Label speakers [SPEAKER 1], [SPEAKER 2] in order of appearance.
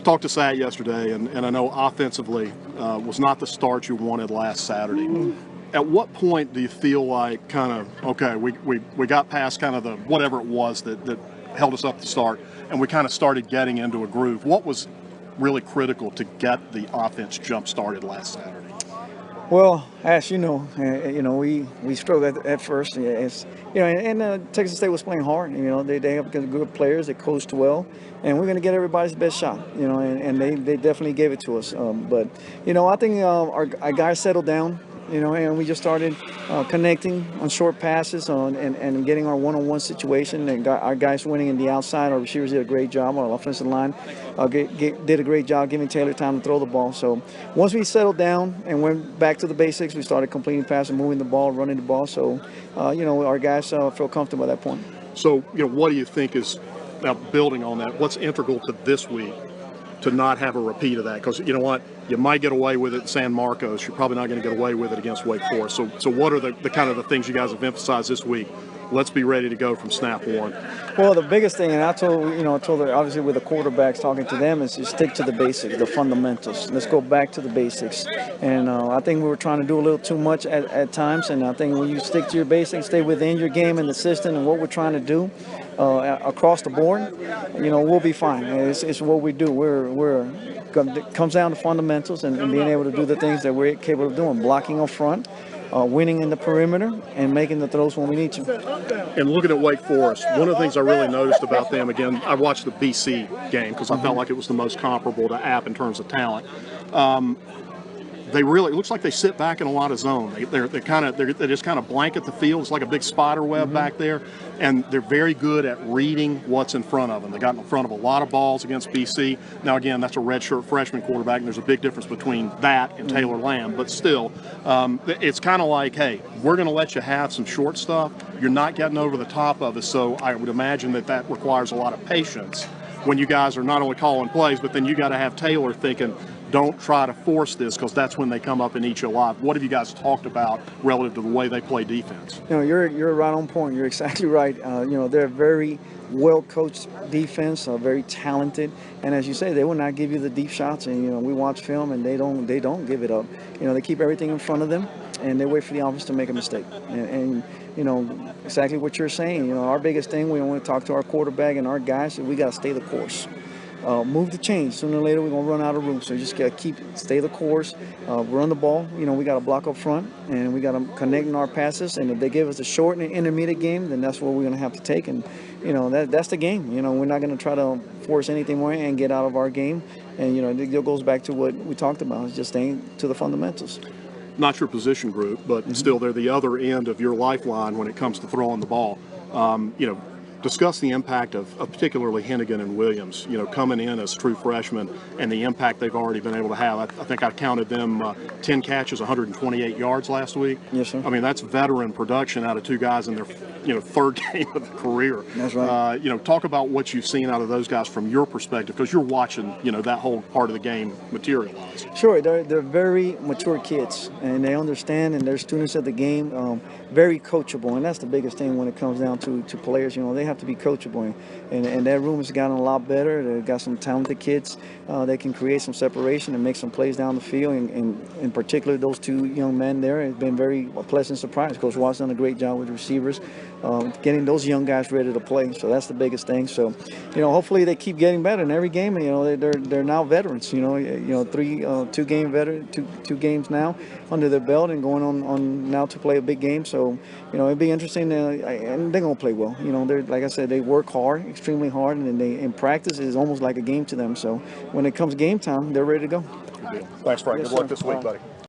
[SPEAKER 1] Talked to Sat yesterday, and I know offensively was not the start you wanted last Saturday. At what point do you feel like okay, we got past kind of the whatever it was that held us up to start, and we kind of started getting into a groove? What was really critical to get the offense jump started last Saturday?
[SPEAKER 2] Well, as we struggled at first. It's, and Texas State was playing hard. They have good players. They coached well, and we're going to get everybody's best shot. And they definitely gave it to us. But I think our guys settled down. And we just started connecting on short passes and getting our one-on-one situation. And our guys winning in the outside. Our receivers did a great job. Our offensive line did a great job giving Taylor time to throw the ball. So once we settled down and went back to the basics, we started completing passes, moving the ball, running the ball. So, our guys feel comfortable at that point.
[SPEAKER 1] So, what do you think is, now building on that, what's integral to this week to not have a repeat of that? Because you know what, you might get away with it at San Marcos. You're probably not going to get away with it against Wake Forest. So what are the kind of the things you guys have emphasized this week? Let's be ready to go from snap one.
[SPEAKER 2] Well, the biggest thing, and I told her, obviously with the quarterbacks, talking to them, is just stick to the basics, the fundamentals. Let's go back to the basics. And I think we were trying to do a little too much at times. And I think when you stick to your basics, stay within your game and the system and what we're trying to do across the board, we'll be fine. It's what we do. It comes down to fundamentals and being able to do the things that we're capable of doing, blocking up front, winning in the perimeter, and making the throws when we need to.
[SPEAKER 1] And looking at Wake Forest, one of the things I really noticed about them, again, I watched the BC game because I felt like it was the most comparable to App in terms of talent. It looks like they sit back in a lot of zone. They just kind of blanket the field. It's like a big spider web back there, and they're very good at reading what's in front of them. They got in front of a lot of balls against BC. Now, again, that's a redshirt freshman quarterback, and there's a big difference between that and Taylor Lamb. But still, it's kind of like, hey, we're going to let you have some short stuff. You're not getting over the top of us, so I would imagine that requires a lot of patience when you guys are not only calling plays, but then you got to have Taylor thinking, don't try to force this, because that's when they come up and eat you alive. What have you guys talked about relative to the way they play defense?
[SPEAKER 2] You're right on point. You're exactly right. They're a very well-coached defense, very talented, and as you say, they will not give you the deep shots. And we watch film, and they don't give it up. They keep everything in front of them, and they wait for the offense to make a mistake. And exactly what you're saying. Our biggest thing, we want to talk to our quarterback and our guys, is we got to stay the course. Move the chains. Sooner or later, we're going to run out of room. So you just got to stay the course, run the ball. We got to block up front, and we got to connect in our passes. And if they give us a short and intermediate game, then that's what we're going to have to take. And, that's the game. We're not going to try to force anything more and get out of our game. And, it goes back to what we talked about, is just staying to the fundamentals.
[SPEAKER 1] Not your position group, but still they're the other end of your lifeline when it comes to throwing the ball. Discuss the impact of particularly Hennigan and Williams, coming in as true freshmen, and the impact they've already been able to have. I think I counted them 10 catches, 128 yards last week.
[SPEAKER 2] Yes, sir.
[SPEAKER 1] I mean, that's veteran production out of two guys in their third game of the career.
[SPEAKER 2] That's right.
[SPEAKER 1] Talk about what you've seen out of those guys from your perspective, because you're watching that whole part of the game materialize.
[SPEAKER 2] Sure, they're very mature kids, and they understand, and they're students of the game, very coachable, and that's the biggest thing when it comes down to players. They have to be coachable, and that room has gotten a lot better. They've got some talented kids that can create some separation and make some plays down the field, and in particular those two young men there have been a pleasant surprise. Coach Watt's done a great job with receivers, getting those young guys ready to play, so that's the biggest thing. So hopefully they keep getting better in every game, and they're now veterans. Two games now under their belt, and going on now to play a big game. So it'd be interesting, and they're gonna play well. They're, like I said, they work hard, extremely hard, and in practice is almost like a game to them. So when it comes game time, they're ready to go.
[SPEAKER 1] Good deal. Thanks, Frank. Good luck this week, buddy.